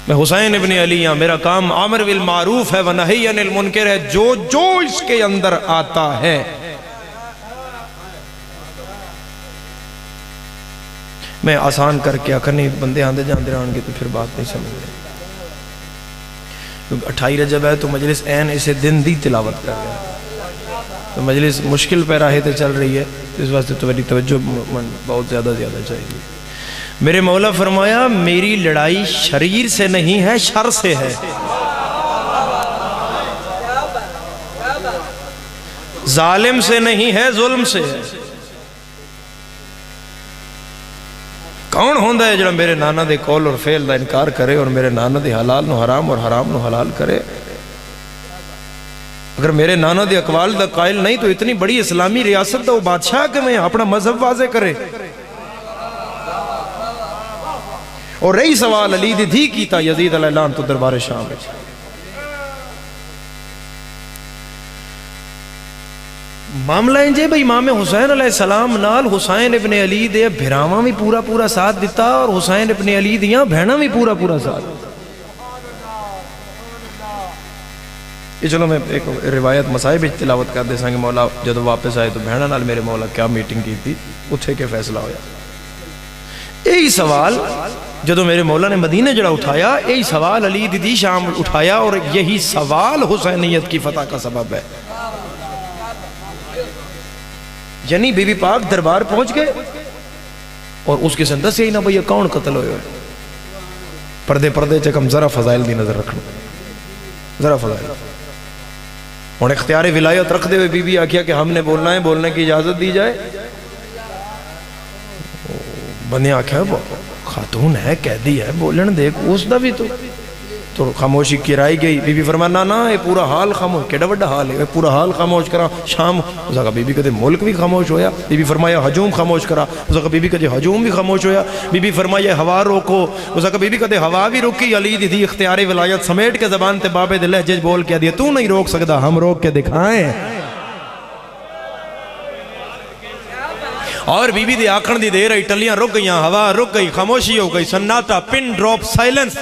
میں حسین ابن علی ہاں، میرا کام امر بالمعروف ہے ونہی عن المنکر ہے، جو جو اس کے اندر آتا ہے میں آسان کر کے آخر نہیں، بندے آندے جاندے رہن گے تو پھر بات نہیں سمجھ رہے. کیونکہ 28 رجب ہے تو مجلس عین اسے دن دی تلاوت کر رہا ہے، تو مجلس مشکل پہ راہے تے چل رہی ہے، اس واسطے توجہ بہت زیادہ چاہیے. میرے مولا فرمایا میری لڑائی شریر سے نہیں ہے، شر سے ہے. ظالم سے نہیں ہے، ظلم سے ہے. کون ہوندا ہے جڑا میرے نانا دے قول اور فعل دا انکار کرے اور میرے نانا دے حلال نو حرام اور حرام نو حلال کرے؟ اگر میرے نانا دے اقوال دا قائل نہیں تو اتنی بڑی اسلامی ریاست دا وہ بادشاہ کہ میں اپنا مذہب واضح کرے. اور رہی سوال علی دی دھی کیتا یزید علیہ السلام تو دربار شام ہے. معاملہ انجے بھئی امام حسین علیہ السلام نال حسین ابن علی دے بھراواں بھی پورا ساتھ دیتا اور حسین ابن علی دیاں بہناں بھی پورا ساتھ دیتا. یہ چلو میں ایک روایت مصائب وچ تلاوت کر دے سانگے. مولا جدو واپس آئے تو بہناں نال میرے مولا کیا میٹنگ کی تھی، اتھے کے فیصلہ ہویا. یہی سوال جدو میرے مولا نے مدینہ جڑا اٹھایا، یہی سوال علی دی شام اٹھایا اور یہی سوال حسینیت کی فتح کا سبب ہے. یعنی بی بی پاک دربار پہنچ گئے اور اس کے سندس یہی نہ بھئی کون قتل ہوئے. پردے چکم ذرا فضائل دی نظر رکھنا، ذرا فضائل. اور اختیار ولایت رکھ دے ہوئے بی بی آکھیا کہ ہم نے بولنا ہے، بولنے کی اجازت دی جائے. بندے آکھیا خاتون ہے، قیدی ہے، بولن دے اس دا بھی تو خاموشی کرائی گئی. بی بی فرمایا نا یہ پورا حال خاموش، کیڑا بڑا حال ہے، پورا حال خاموش کرا. شام اس کا بی بی کہتے ملک بھی خاموش ہویا. بی بی فرمایا ہجوم خاموش کرا. اس کا بی بی کہتے ہجوم بھی خاموش ہویا. بی بی فرمایا ہوا روکو. اس کا بی بی کہتے ہوا بھی روکی. علی دی اختیار ولایت سمیٹ کے زبان تے بابے دے لہجے بول کے دیا تو نہیں روک سکتا، ہم روک کے دکھائیں. اور بی بی دے آکھن دی دیر ٹلیاں رک گئیاں، ہوا رک گئی، خاموشی ہو گئی، سناٹا، پن ڈراپ سائلنس.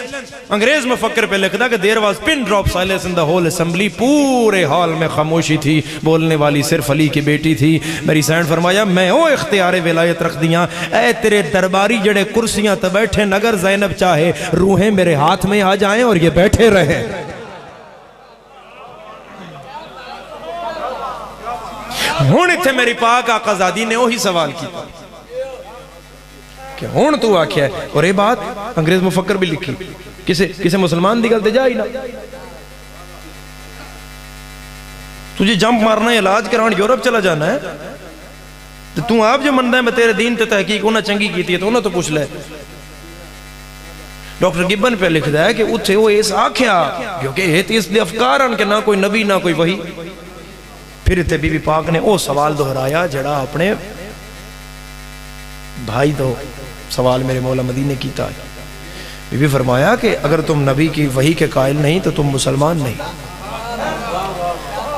انگریز مفکر پہ لکھتا کہ there was pin drop silence in the whole assembly. پورے ہال میں خاموشی تھی، بولنے والی صرف علی کی بیٹی تھی. میری سینڈ فرمایا میں او اختیار ولایت رکھ دیاں، اے تیرے درباری جڑے کرسیاں تے بیٹھے، اگر زینب چاہے روحیں میرے ہاتھ میں آ جائیں اور یہ بیٹھے رہیں. ہون اتھے میری پاک آقا زادی نے وہی سوال کیا کہ ہون تو آکھیا ہے. اور یہ بات انگریز مفکر بھی لکھی، کسے مسلمان دی گل تے جا ہی نہ. تجھے جمپ مارنا ہے، علاج کران یورپ چلا جانا ہے، تو آپ جو مندہ ہے میں تیرے دین تے تحقیق انہاں چنگی کیتی ہے تو انہاں تو پوچھ لے. ڈاکٹر گبن پہ لکھ دا ہے کہ اتھے وہ اس آکھیا کیونکہ ایتھیسٹ دے افکارن کہ نہ کوئی نبی نہ کوئی وحی. پھر تے بی بی پاک نے وہ سوال دہرایا جڑا اپنے بھائی تو سوال میرے مولا مدینے کیتا ہے. بی بی فرمایا کہ اگر تم نبی کی وحی کے قائل نہیں تو تم مسلمان نہیں.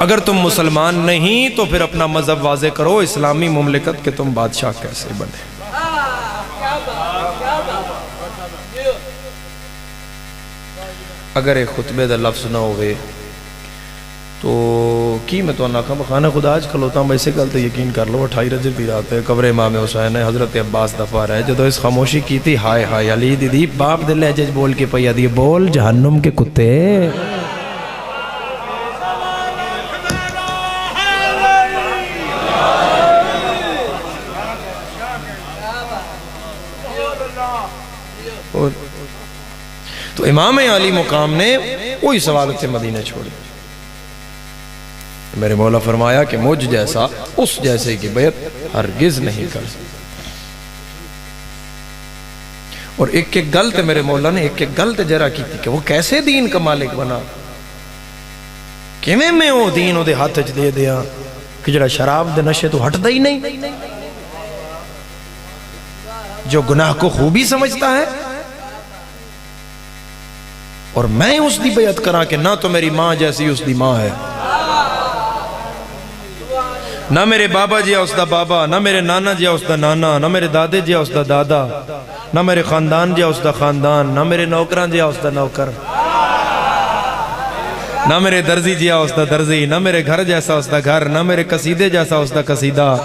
اگر تم مسلمان نہیں تو پھر اپنا مذہب واضح کرو، اسلامی مملکت کے تم بادشاہ کیسے بنے. اگر ایک خطبے دا لفظ نہ ہوئے تو کی میں تو اللہ کا خانہ خدا آج کھلوتا ہوں. ایسے گل تو یقین کر لو 28 رجب کی رات ہے، قبر امام حسین ہے، حضرت عباس دفار ہے. جدو اس خاموشی کی تھی ہائے ہائے علی دی باپ دے لہجے بول کے پیا دی بول جہنم کے کتے. تو امام علی مقام نے وہی سوال سے مدینہ چھوڑی. میرے مولا فرمایا کہ مجھ جیسا اس جیسے کی بیعت ہرگز نہیں کر سکتا. اور ایک غلط میرے مولا نے ایک غلط جرا کی تھی کہ وہ کیسے دین کا مالک بنا، کیویں میں وہ دین دے ہاتھ وچ دے دیا کہ جڑا شراب دے نشے تو ہٹدا ہی نہیں، جو گناہ کو خوبی سمجھتا ہے. اور میں اس دی بیعت کرا کہ نہ تو میری ماں جیسی اس دی ماں ہے، نہ میرے بابا جی اس دا بابا، نہ میرے نانا جی اس دا نانا، نہ میرے دادے جی اس دا دادا، نہ میرے خاندان جی اس دا خاندان، نہ میرے نوکران جی اس دا نوکر، نہ میرے درزی جی اس دا درزی، نہ میرے گھر جیسا اس دا گھر، نہ میرے قصیدے جیسا اس دا قصیدہ،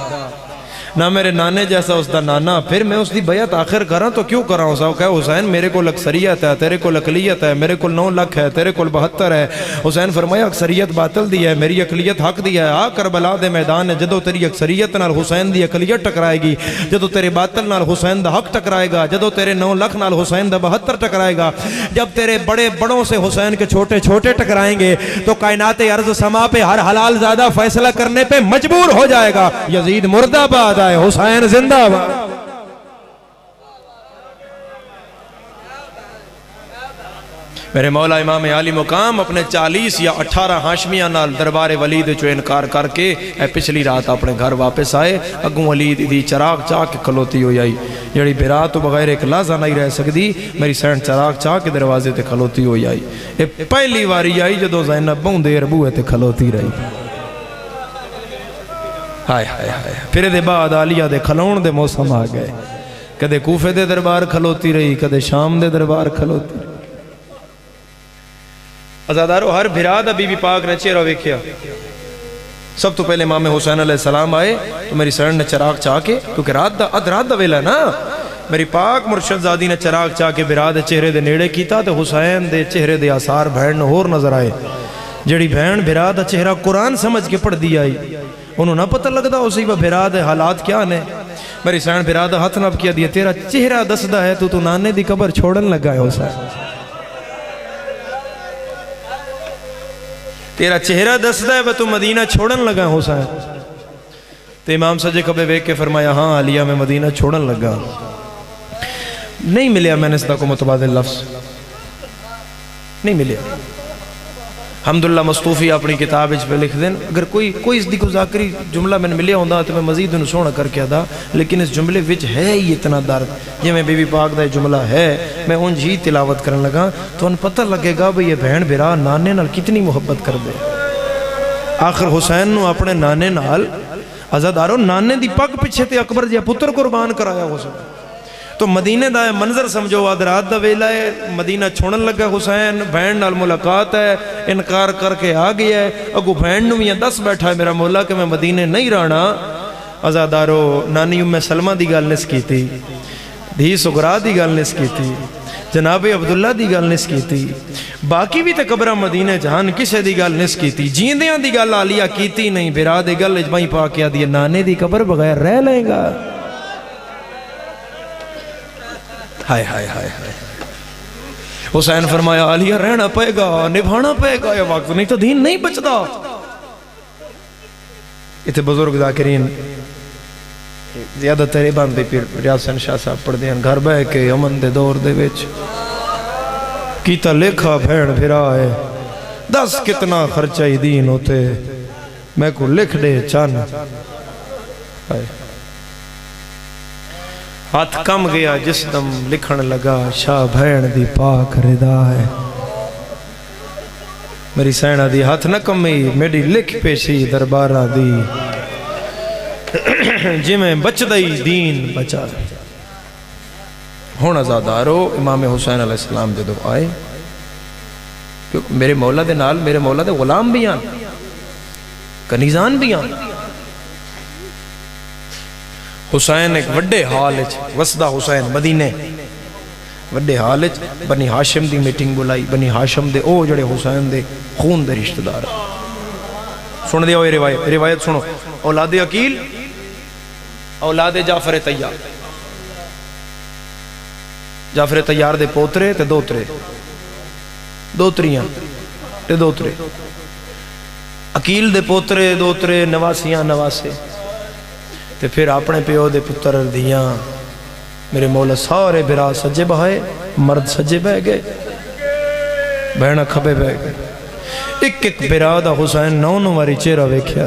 نہ میرے نانے جیسا اس دا نانا۔ پھر میں اس دی بیعت آخر کراں تو کیوں کراں؟ اس کہ حسین میرے کو اکثریت ہے، تیرے کو اقلیت ہے، میرے کو 9 لاکھ ہے، تیرے کو 72 ہے۔ حسین فرمایا اکثریت باطل دی ہے، میری اقلیت حق دی ہے۔ آ کربلا دے میدان ہے، جدو تیری اکثریت نال حسین دی اقلیت ٹکرائے گی، جدو تیرے باطل نال حسین دا حق ٹکرائے گا، جدو تیرے 9 لاکھ نال حسین دا 72 ٹکرائے گا، جب تیرے بڑے بڑوں سے حسین کے چھوٹے چھوٹے ٹکرائیں گے تو کائنات ارض سما پہ ہر حلال زیادہ فیصلہ کرنے پہ مجبور ہو جائے گا۔ یزید مردہ آباد ہے، حسین زندہ آباد۔ میرے مولا امام عالی مقام اپنے 40 یا 18 ہاشمیاں نال دربار ولید چو انکار کر کے پچھلی رات اپنے گھر واپس آئے۔ اگوں ولید دی چراغ چاہ کے کھلوتی ہوئی آئی، جڑی برات تو بغیر ایک لحظہ نہیں رہ سکتی، میری سینڈ چراغ چاہ کے دروازے تے کھلوتی ہوئی آئی۔ یہ پہلی واری آئی جدو زینب بہن دیر بوئے تے کھلوتی رہی۔ ہائے ہائے ہائے، پھر دے بعد عالیہ دے کھلون دے موسم آ گئے، کدے کوفے دے دربار کھلوتی رہی، کدے شام دے دربار کھلوتی رہی۔ ازادارو ہر بھرا دا بی بی پاک نے چہرہ ویکھیا۔ سب تو پہلے امام حسین علیہ السلام آئے تو میری سرن نے چراغ چاہ کے، کیونکہ رات دا ویلا نا، میری پاک مرشد زادی نے چراغ چاہ کے بھرا دے چہرے دے نیڑے کیتا تو حسین دے چہرے دے آثار بہن اور نظر آئے۔ جڑی بہن بھرا دا چہرہ قرآن سمجھ کے پڑھ دی آئی، انہوں نہ پتہ لگتا اسی وہ بھرا دے حالات کیا نے۔ میری سرن بھرا دا ہاتھ نب کیا دیا، تیرا چہرہ دسدا ہے تو نانے دی قبر چھوڑن لگا ہے حسین، تیرا چہرہ دسدا ہے تو مدینہ چھوڑن لگا حسین۔ تو امام سجے کبے بیک کے فرمایا ہاں علیہ میں مدینہ چھوڑن لگا۔ نہیں ملیا میں نے اس دا کو متبادل لفظ نہیں ملیا۔ حمداللہ مصطوفی اپنی کتاب اچھ پہ لکھ دیں، اگر کوئی اس دی کو ذاکری جملہ میں نے ملیا ہوندہ تو میں مزید انہوں سونا کر کے دا، لیکن اس جملے وچ ہے ہی اتنا درد۔ یہ میں بی بی پاک دا جملہ ہے، میں ان جی تلاوت کرنے لگا تو ان پتہ لگے گا بھئی یہ بہن بھرا نانے نال کتنی محبت کر دے۔ آخر حسین نو اپنے نانے نال عزادارو نانے دی پگ پچھے تے اکبر جیا پتر قربان کرایا حسین۔ تو مدینہ دا منظر سمجھو، رات دا ویلا ہے، مدینہ چھوڑن لگا حسین، بہن نال ملاقات ہے، انکار کر کے آ گیا ہے۔ اگو بہن نو یہ دس بیٹھا ہے میرا مولا کہ میں مدینہ نہیں رہنا۔ عزادارو نانی ام سلمہ دی گل نس کی تھی، دھی سغرا دی گل نس کی تھی، جناب عبداللہ دی گل نس کی تھی، باقی بھی تے قبرہ مدینہ جہان کسے دی گل نس کی تھی، جیندیاں دی گل عالیہ کیتی نہیں، بھرا دی گل اجمائی پا کیا دی نانے دی قبر بغیر رہ لیں گا۔ ہائے ہائے ہائے ہائے، حسین فرمایا علیہ رہنا پائے گا، نبھانا پائے گا، یہ وقت نہیں تو دین نہیں بچدا۔ اتنے بزرگ ذاکرین زیادہ تیرے باندے پھر ریاض شاہ صاحب پڑھ دیں، گھر بے کے امن دے دور دے وچ کیتا لکھا بھین بھرا ہے، 10 کتنا خرچہ دین ہوتے میں کو لکھ دے چان۔ ہاتھ کم گیا جس دم لکھن لگا، شاہ بھین دی پاک رضا ہے۔ میری سینہ دی ہاتھ نہ کمی، میری لکھ پیشی دربارہ دی، جی میں بچ دئی دین بچا۔ ہونا زادارو امام حسین علیہ السلام جدو آئے، میرے مولا دے نال میرے مولا دے غلام بھی آن، کنیزان بھی آن۔ حسین ایک وڈے حال وسدہ حسین مدینے وڈے حال بنی ہاشم دی میٹنگ بلائی، بنی ہاشم دے او جڑے حسین دے خون دے رشتہ دار۔ سن دیا ہوئے روایت سنو، اولاد عقیل، اولاد جعفر طیار، جعفر طیار دے پوترے تے دوترے، دوتریاں تے دوترے، عقیل دے پوترے دوترے، نواسیاں نواسے، تے پھر اپنے پیو دے پتر دیاں۔ میرے مولا سارے برا سجے بہائے، مرد سجے بہ گئے، بہنہ کھبے بہ گئے۔ ایک ایک برا دا حسین 9 واری چہرہ ویکھیا۔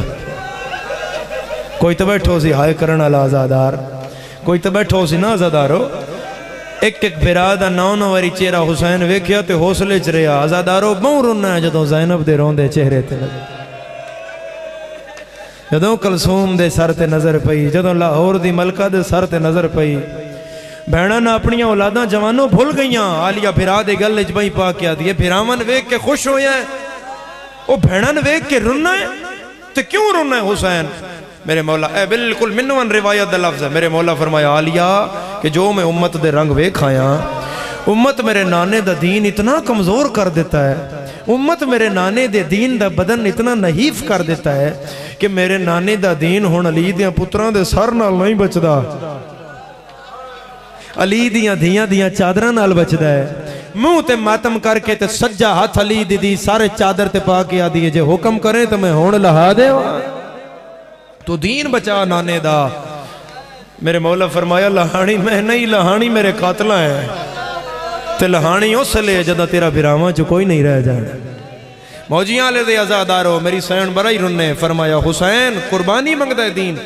کوئی تو بیٹھو سی ہائے کرنا لازادار، کوئی تو بیٹھو سی نا زادارو۔ ایک ایک برا دا 9 واری چہرہ حسین ویکھیا تے حوصلے چ رہیا۔ آزادارو بہوں رونا ہے جدوں زینب دے روندے چہرے تے لگے۔ جدوں کلثوم دے سر تے نظر پئی، جدوں لاہور دی ملکہ دے سر تے نظر پئی، بہناں نہ اپنی اولاداں جوانوں بھول گئیاں. عالیہ بھرا دے گل وچ بئی پا کے آدی ہے بھراواں ویکھ کے خوش ہویا ہے، او بہناں ویکھ کے رونا ہے. تے کیوں رونا ہے حسین؟ میرے مولا اے بالکل منون روایت دا لفظ ہے. میرے مولا فرمایا عالیہ کہ جو میں امت دے رنگ ویکھ آیا، امت میرے نانے دا دین اتنا کمزور کر دیتا ہے، امت میرے نانے دے دین دا بدن اتنا نحیف کر دیتا ہے کہ میرے نانے دا دین ہن علی دیاں پتران دے سر نال نہیں بچدا، علی دیاں دھیاں دیاں چادراں نال بچدا ہے. منہ تے ماتم کر کے تے سجا ہاتھ علی دی سارے چادر تے پا کے آدھی ہے جے حکم کریں تو میں ہون لہا دے تو دین بچا نانے دا. میرے مولا فرمایا لہانی میں نہیں، لہانی میرے قاتلہ ہیں، تے لہانی اس لئے جدہ تیرا بھراواں جو کوئی نہیں رہ جانا. موجیاں لے دے ازادارو میری سین برائی رننے فرمایا حسین قربانی منگ دے دین.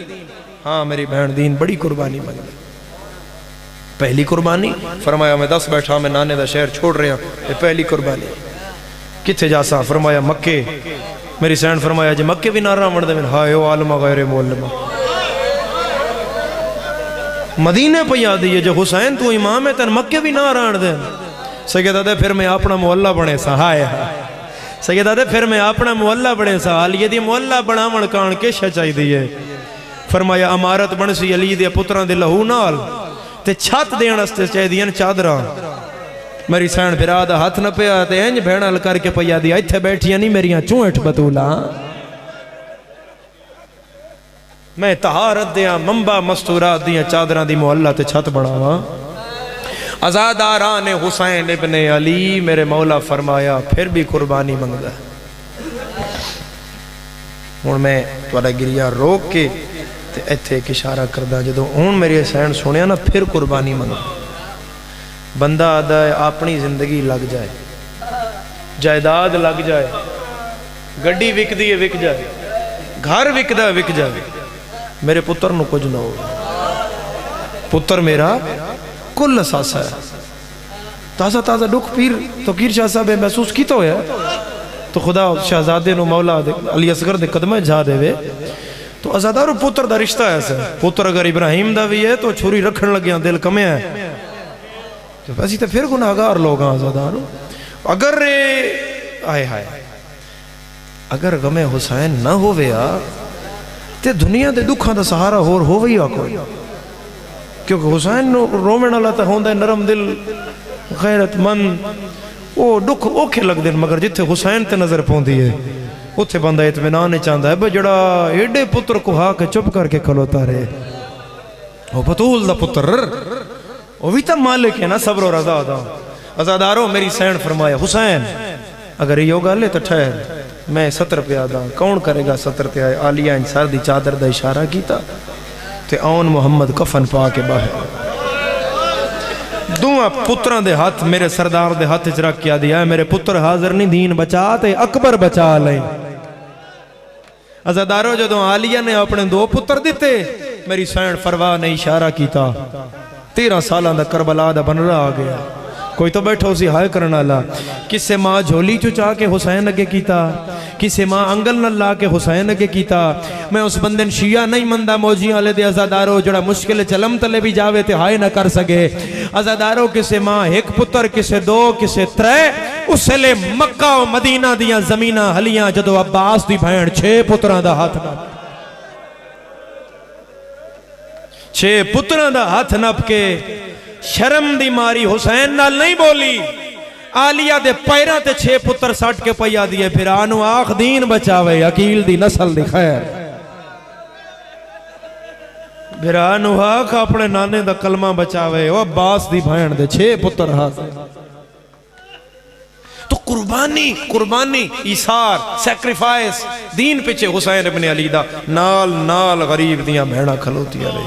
ہاں میری بہن دین بڑی قربانی منگ دے. پہلی قربانی فرمایا میں 10 بیٹھا میں نانے دا شہر چھوڑ رہا ہوں، یہ پہلی قربانی. کتھے جاسا؟ فرمایا مکے. میری سین فرمایا جی مکے بھی نارا مردے میں ہائے او عالمہ غیر مولمہ. مدینے پہ یادی ہے جو حسین تو امام ہے تن مکے بھی نارا مردے. سیدہ دے پھر میں اپنا محلہ بنے سا، ہائے سیدہ دے پھر میں اپنا محلہ بنے سا. علی دی محلہ بنا مڑکان کے شچائی دیئے. فرمایا امارت بن سی علی دے پتران دے لہو نال تے چھت دین استے چاہی دین چادران. میری سین بھرا دا ہاتھ نہ پیا تے انج بھینال کر کے پیا دیا ایتھے بیٹھیاں نہیں میریاں چونٹ بطولا. میں طہارت دیا منبع مستورات دیا چادران دی محلہ تے چھت بڑھاواں. ازاداران حسین ابن علی میرے مولا فرمایا پھر بھی قربانی منگدا. ہن میں تہاڈا گریا روک کے تے ایتھے ایک اشارہ کردہ جدو ہن میری حسین سنیا نا پھر قربانی منگدا. بندہ آدھا ہے اپنی زندگی لگ جائے، جائیداد لگ جائے، گڈی وک دی ہے وک جائے، گھر وکدا ہے وک جائے، میرے پتر نو کچھ نہ ہو. پتر میرا کل اساسا ہے. تازہ تازہ دکھ پیر تو کیر شاہ صاحب محسوس کی تو ہے تو خدا شہزادے نو مولا علی اصغر دے قدمہ جا دے وے. تو ازادارو پتر دا رشتہ ایسا ہے. پتر اگر ابراہیم دا بھی ہے تو چھوری رکھن لگیاں دل کمے ہے تو ایسی تو پھر گناہگار لوگ ہیں ازادارو. اگر آئے ہائے اگر غم حسین نہ ہویا تے دنیا دے دکھاں دا سہارا ہویا کوئی. کیونکہ حسین رومن اللہ تا ہوندہ نرم دل غیرت مند وہ دکھ اوکھے لگ دن مگر جتھے حسین تے نظر پوندی ہے اتھے بندہ اطمینان چاہتا ہے بھئی جڑا ایڈے پتر کو ہاں کے چپ کر کے کھلوتا رہے. وہ بطول دا پتر وہ بھی تا مالک ہے نا صبر و رضا دا. ازادارو میری سین فرمایا حسین اگر یہ گا لے تو ٹھہر میں 70 پہ آدھا کون کرے گا 70 پہ آئے. عالیہ انسار دی چادر دا اشارہ کیتا تے آن محمد کفن پا کے باہر دوہاں پتران دے ہاتھ میرے سردار دے ہاتھ چرک کیا دیا ہے میرے پتر حاضر نہیں دین بچا تے اکبر بچا لیں. ازادارو جدوں عالیہ نے اپنے 2 پتر دیتے میری سین فروا نے اشارہ کیتا 13 سالہ دا کربلا دا بن رہا آگیا. کوئی تو بیٹھو سی ہائے کرنا اللہ. کسے ماں جھولی چچا کے حسین اگے کیتا، کسے ماں انگل نہ لا کے حسین اگے کیتا. میں اس بندن شیعہ نہیں مندہ موجیاں لے دے ازادارو جڑا مشکل چلم تلے بھی جاوے تے ہائے نہ کر سکے. ازادارو کسے ماں 1 پتر کسے 2 کسے 3 اس لے مکہ و مدینہ دیاں زمینہ ہلیاں جدو عباس دی بھین 6 پتران دا ہاتھ نپ 6 پتران دا ہاتھ نپ کے شرم دی ماری حسین نال نہیں بولی. عالیہ دے پیران تے 6 پتر سٹ کے پیا دیئے پھر آنو آخ دین بچاوے عقیل دی نسل دی خیر. پھر آنو آخ اپنے نانے دا کلمہ بچاوے وہ عباس دی بھین دے 6 پتر ہاتھ. تو قربانی ایثار سیکریفائس دین پچھے حسین ابن علی دا نال غریب دیاں بھیڑا کھلوتی ہے.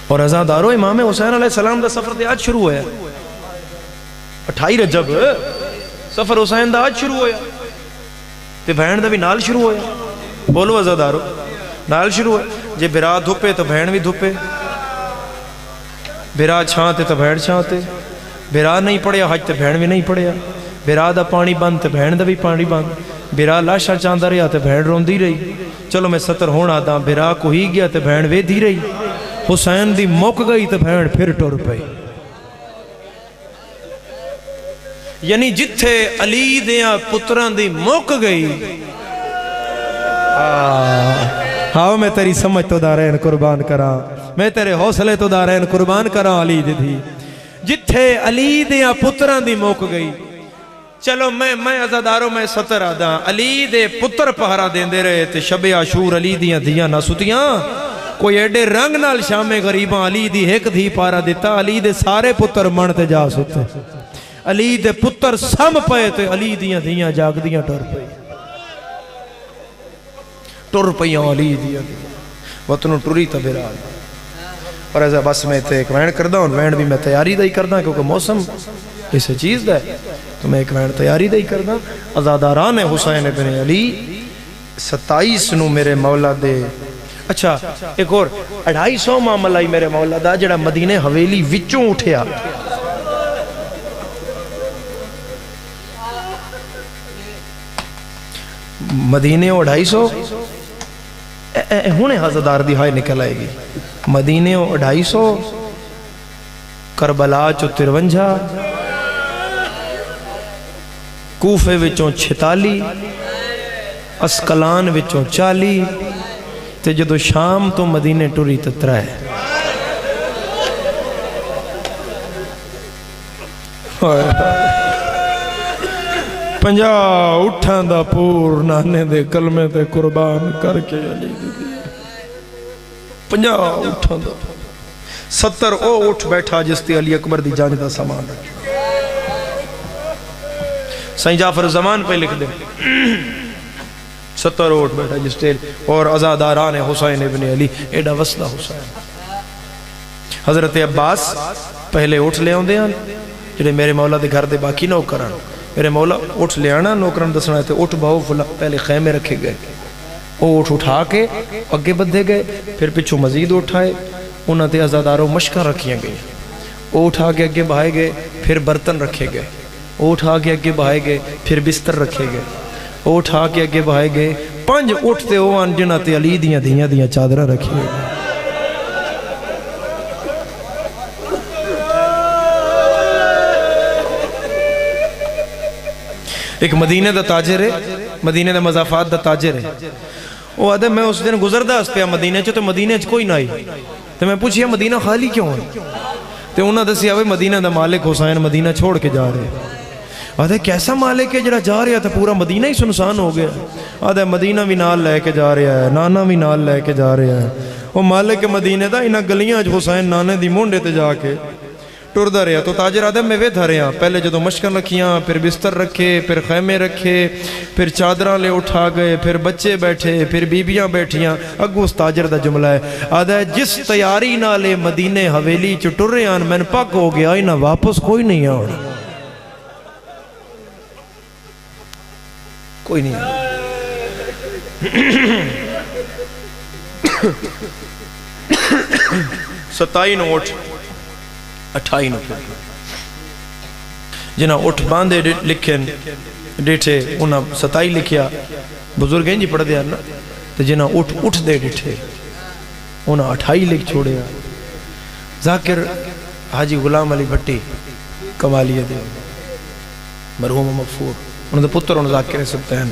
اور ازادارو امام حسین علیہ السلام دا سفر دے آج شروع ہویا 28 رجب سفر حسین دا آج شروع ہویا تے بہن دا بھی نال شروع ہویا. بولو ازادارو نال شروع ہویا. جے بھرا دھوپے تو بہن بھی دھوپے، بھرا چھانتے تو بہن چھانتے، بھرا نہیں پڑیا حج تو بہن بھی نہیں پڑیا، بھرا دا پانی بند تو بہن دا بھی پانی بند. برا لاشا چاندہ رہا تے بہن روندی رہی چلو میں 70 ہونا دا برا کو ہی گیا تے بہن ویدھی رہی حسین دی موک گئی تے بہن پھر ٹر پئی یعنی جتھے علی دیاں پتران دی موک گئی ہاں میں تیری سمجھ تو دارین قربان کرا میں تیرے حوصلے تو دارین قربان کرا علی دی جتھے علی دیاں پتران دی موک گئی چلو میں عزاداروں میں 70 آدھا علی دے پتر پہرا دین دے رہے تے شب عاشور علی دیاں دیاں نہ ستیاں کوئی ایڈے رنگ نال شام غریباں علی دی ایک دھی پارا دیتا علی دے سارے پتر من تے جا ستے علی دے پتر سم پئے تے علی دیاں دیاں جاگ دیاں ٹر پئیاں علی دیاں وطنوں ٹری تبیرال اور ایسا بس میں تے ایک وین کردہ ہوں وین بھی میں تیاری دا ہی کردہ کیونکہ موسم اسے چیز دا ہے تو میں ایک وین تیاری دا ہی کردہ عزاداران حسین ابن علی 27 نو میرے مولا دے اچھا ایک اور 250 معاملہ ہی میرے مولا دا جڑا مدینے حویلی وچوں اٹھیا مدینے 250 ہونے حضردار دی ہائے نکل آئے گی مدینے 250 کربلا 53 کوفے وچوں 46 اسکلان وچوں 40 تے جدو شام تو مدینے ٹوری تترہ ہے 50 اٹھاں دا پور نانے دے کلمے تے قربان کر کے علی دی 50 اٹھاں دا 70 او اٹھ بیٹھا جس تے علی اکبر دی جانب دا سامان رکھا سائیں جعفر زمان پہ لکھ دے 70 اٹھ بیٹھا جس تے اور عزاداران حسین ابن علی ایڈا وصلہ حسین حضرت عباس پہلے اٹھ لے ہوں دے جنہیں میرے مولا دے گھر دے باقی نوکران میرے مولا اٹھ لے آنا نوکران دسنا ہے اٹھ بہو فلا پہلے خیمے رکھے گئے وہ اٹھا کے اگے بدھے گئے پھر پچھو مزید اٹھائے انہاں تے عزاداروں مشکاں رکھیاں گئی وہ اٹھا کے اگے بہائے گئے پھر برتن رکھے گئے وہ اٹھا کے اگے بہائے گئے پھر بستر رکھے گئے وہ اٹھا کے اگے بہائے گئے 5 اٹھتے ہوان جنہاں تے علی دیاں دیاں چادرہ رکھی گئے ایک مدینے دا تاجر ہے مدینے دا مضافات دا تاجر ہے وہ آدھے میں اس دن گزردہ اس پہ مدینے چھو تو مدینے چھو کوئی نہ آئی تو میں پوچھیا مدینہ خالی کیوں ہے تو انہوں نے دسیا مدینہ دا مالک حسین مدینہ چھوڑ کے جا رہے آدھے کیسا مالک ہے جڑا جا رہا تھا پورا مدینہ ہی سنسان ہو گیا آدھے مدینہ بھی نال لے کے جا رہا ہے نانا بھی نال لے کے جا رہا ہے وہ مالک مدینے دا انہاں گلیاں جو حسین نانے دی مونڈے تے جا کے ٹردہ رہا تو تاجر آدھے میں ویدھا رہا پہلے جدو مشکن رکھیاں پھر بستر رکھے پھر خیمے رکھے پھر چادرہ لے اٹھا گئے پھر بچے بیٹھے پھر بیبیاں بیٹھیاں اگو اس تاجر دا جملہ ہے آدھے جس تیاری نہ لے مدینے حویلی چٹر رہے ہیں میں پاک ہو گیا نہ واپس کوئی نہیں آنا کوئی نہیں آنا 27 نوٹ 28 نو جنہاں اٹھ باندھے لکھیں ڈیٹھے انہاں 27 لکھیا بزرگیں جی پڑھ دیا نا تو جنہاں اٹھ دے ڈیٹھے انہاں 28 لکھ چھوڑے ذاکر حاجی غلام علی بھٹی کمالیہ دے مرحوم مغفور انہوں نے پتر انہوں ذاکر سبتے ہیں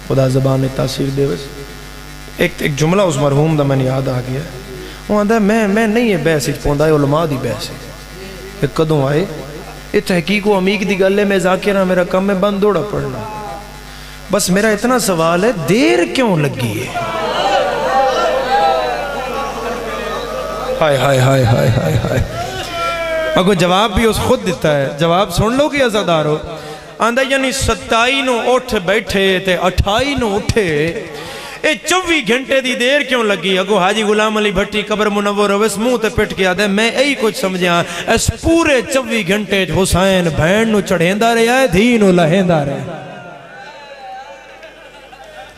خدا زبان تاثیر دے بس ایک جملہ اس مرحوم دا میں نے یاد آ گیا وہ آدھا میں نہیں ہے بحث پوندا ہے علماء دی بحث ہے ایک قدوں آئے یہ تحقیق و عمیق دی گلے میں ذاکرہ میرا کم میں بند دوڑا پڑھنا بس میرا اتنا سوال ہے دیر کیوں لگی ہے ہائے ہائے ہائے ہائے ہائے ہائے اگر جواب بھی اس خود دیتا ہے جواب سن لو کہ عزادارو آندھا یعنی 27 نو اٹھ بیٹھے تے 28 نو اٹھے اے 24 گھنٹے دی دیر کیوں لگی اگو حاجی غلام علی بھٹی قبر منور ہوئے منہ تے پٹ کے آدھے میں ای کچھ سمجھا اس پورے 24 گھنٹے حسین بہن نو چڑھیندہ رہا ہے دھی نو لہیندہ رہا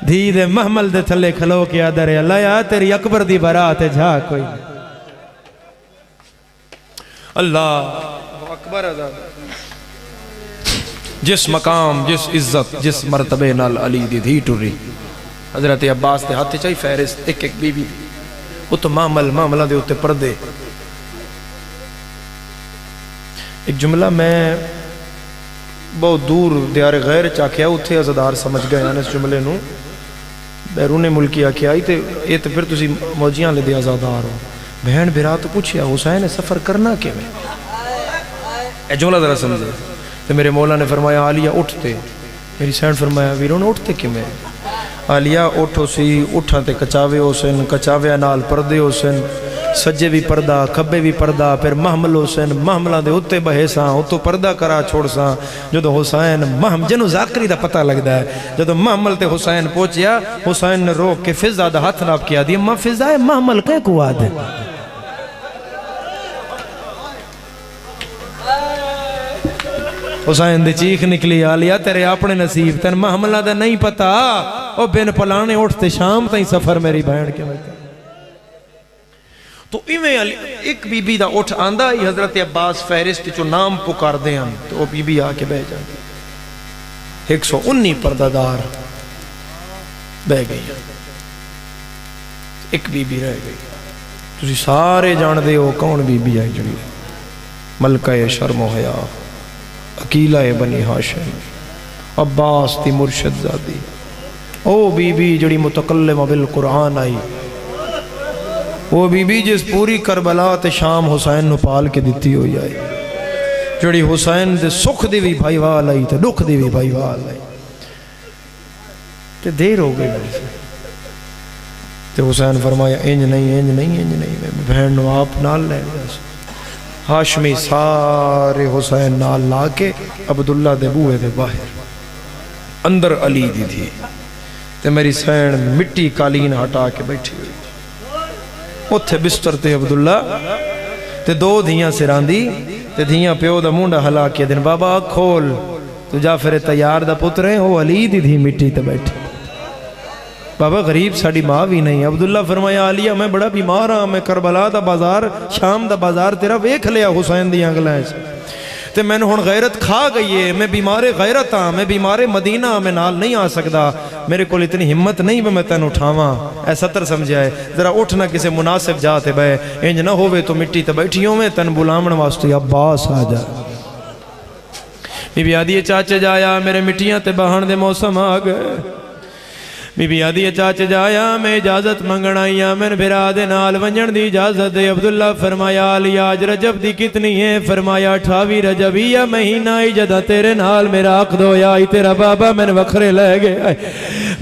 دھی دے محمل دے تھلے کھلو کے آدھے رہا لیا تیری اکبر دی برات جھا کوئی اللہ اکبر ازاد جس مقام جس عزت جس مرتبے نال علی دی دھی ٹری حضرت عباس دے ہاتھ چاہی فہرست ایک ایک بی بی وہ تو معاملہ دے ہوتے پردے ایک جملہ میں بہت دور دیار غیر چاکیا اتھے ازدار سمجھ گئے ہیں اس جملے نو بیرون ملکی آکے آئی تے یہ تو پھر تسی موجیاں لے دے ازادار ہو بہن بھرا تو پوچھیا حسین سفر کرنا کیا میں اے جملہ ذرا سمجھے تو میرے مولا نے فرمایا عالیہ اٹھتے میری سین فرمایا ویرون اٹھتے کی میں عالیہ اٹھو سی اٹھاں تے کچاوے ہو سن کچاوے نال پردے ہو سن سجے بھی پردہ کھبے بھی پردہ پھر محمل ہو سن محملہ دے اتے بہے ساں اتو پردہ کرا چھوڑ ساں جدو حسین جنو ذاکری دا پتہ لگدا ہے جدو محمل تے حسین پہنچیا حسین نے روک کے فضا دا ہاتھ ناپ کیا دی ماں فضا ہے محمل کہے کو آد ہے حسین دے چیخ نکلی عالیہ تیرے اپنے نصیب تین محملہ دا نہیں پتا او بین پلانے اٹھتے شام تائیں سفر میری بہن کے میں تو ایویں ایک بی بی دا اٹھ آندہ ہی حضرت عباس فہرست جو نام پکار دے ہم تو وہ بی بی آکے بہ جاندی 119 پردہ دار بہ گئی ایک بی بی رہ گئی تسی سارے جان دے ہو کون بی بی آئی جڑی ملکہ شرم و حیا عقیلہ بنی ہاشم عباس تی مرشد زادی او بی بی جڑی متکلم بالقرآن آئی وہ بی بی جس پوری کربلا تے شام حسین نو پال کے دیتی ہوئی آئی جڑی حسین دے سکھ دی بھی بھائی وال آئی تے دکھ دی بھی بھائی وال آئی تے دیر ہو گئی میرے سے تے حسین فرمایا انج نہیں میں بہن نو آپ نال لے گیا ہاشمی سارے حسین نال لا کے عبداللہ دے بوئے دے باہر اندر علی دی تھی تے میری سین مٹی قالین ہٹا کے بیٹھی ہوئی اتھے بستر تے عبداللہ تے دو دھیاں سراندی تے دھیاں پیو دا مونڈا ہلا کے دن بابا کھول تو جعفر تیار دا پترے وہ علی دی تھی مٹی تے بیٹھی بابا غریب ساڑی ماں بھی نہیں عبداللہ فرمایا علیہ میں بڑا بیمار ہاں میں کربلا دا بازار شام دا بازار تیرا ویکھ لیا حسین دی انگلائیں سے تے میں نے ہون غیرت کھا گئی ہے میں بیمار غیرت ہاں میں بیمار مدینہ میں نال نہیں آ سکدا میرے کو اتنی ہمت نہیں میں تین اٹھاواں اے ستر سمجھائے ذرا اٹھنا کسے مناسب جاتے بے انج نہ ہوئے تو مٹی تے بیٹھیوں میں تن بلامن واسطے عباس آ جا بی بی آدھی چاچے جایا میرے مٹیاں تے بہن دے موسم آ گئے بی بی آدھی چاچے جایا میں اجازت منگنائیا میں بھرا دے نال ونجن دی اجازت دے عبداللہ فرمایا علی آج رجب دی کتنی ہے فرمایا 28 رجبیہ مہینہ جدہ تیرے نال میرا عقد ہویا آئی تیرا بابا میں وکھرے لے گئے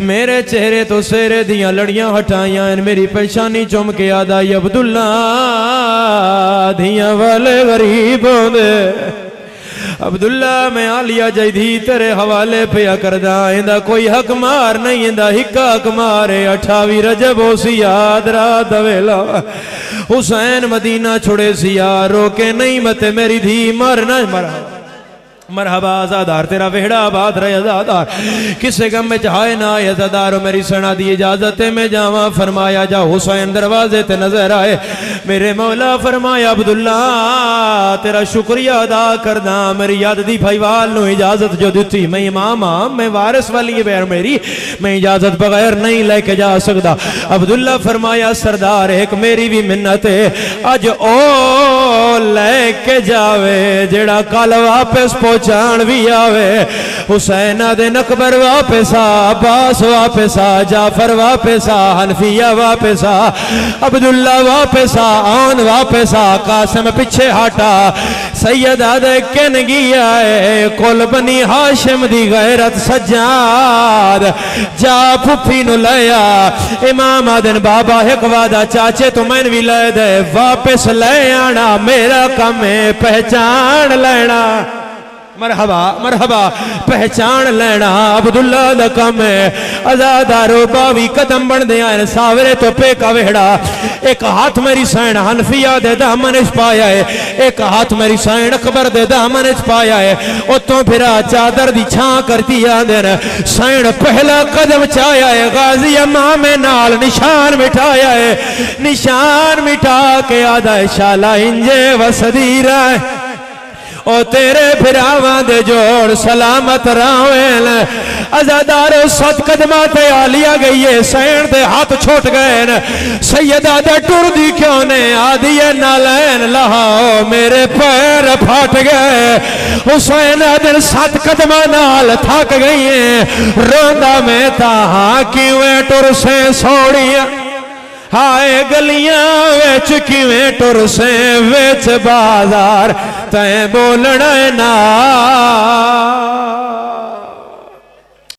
میرے چہرے تو سیرے دیاں لڑیاں ہٹائیاں ان میری پریشانی چوم کے آدھائی عبداللہ دیاں والے غریب ہوں دے عبداللہ میں عالیہ جیدی تیرے حوالے پیا کردہ اندہ کوئی حق مار نہیں اندہ ہکا حق مارے 28 رجب ہو سیاد رات دویلا حسین مدینہ چھوڑے سیاد روکے نہیں متے میری دھی مرنا مرحبا آزادار تیرا وہڑا آباد رہے آزادار کسے غم میں چاہے نہ آئے آزادار میری سنا دی اجازت میں جاواں فرمایا جا حسین دروازے تے نظر آئے میرے مولا فرمایا عبداللہ تیرا شکریہ ادا کردہ میری یاد دی بھائیوال نو اجازت جو دیتی میں امام میں وارث والی بیر میری میں اجازت بغیر نہیں لے کے جا سکتا عبداللہ فرمایا سردار ایک میری بھی منت ہے اج او لے کے جاوے جڑا کل واپس پہنچان بھی آوے حسین دن اکبر واپس عباس واپس جعفر واپس حنفیہ واپس عبداللہ واپس آن واپس قاسم پچھے ہٹا سیدہ دیکھن گیا ہے کل بنی ہاشم دی غیرت سجاد جا پھپھی نو لیا امام آدن بابا ایک وعدہ چاچے تو میں بھی لے دے واپس لے آنا میرا کم ہے پہچان لینا مرحبا مرحبا پہچان لینا عبداللہ دا کم ہے ازادارو باوی قدم بن دیا ہے ساورے تو پے کا وہڑا ایک ہاتھ میری سین حنفیہ دے دامنش پایا ہے ایک ہاتھ میری سین اکبر دے دامنش پایا ہے اتوں پھرا چادر دی چھاں کرتی آدھر سین پہلا قدم چایا ہے غازی امام نال نشان مٹھایا ہے نشان مٹھا کے آدھا ہے شالہ انجے وصدی رائے او تیرے بھراواں دے جوڑ سلامت راوین ازادار 7 قدمہ تے آلیا گئی ہے سین دے ہاتھ چھوٹ گئے سیدہ دے ٹر دی کیوں نے آدھی نالین لہاؤ میرے پیر پھاٹ گئے حسین دن 7 قدمہ نال تھک گئی ہیں روندہ میں تاہاں کیویں ٹر سے سوڑیاں ہائے گلیاں ویچ کیویں ٹر سے ویچ بازار تائیں بولنا نا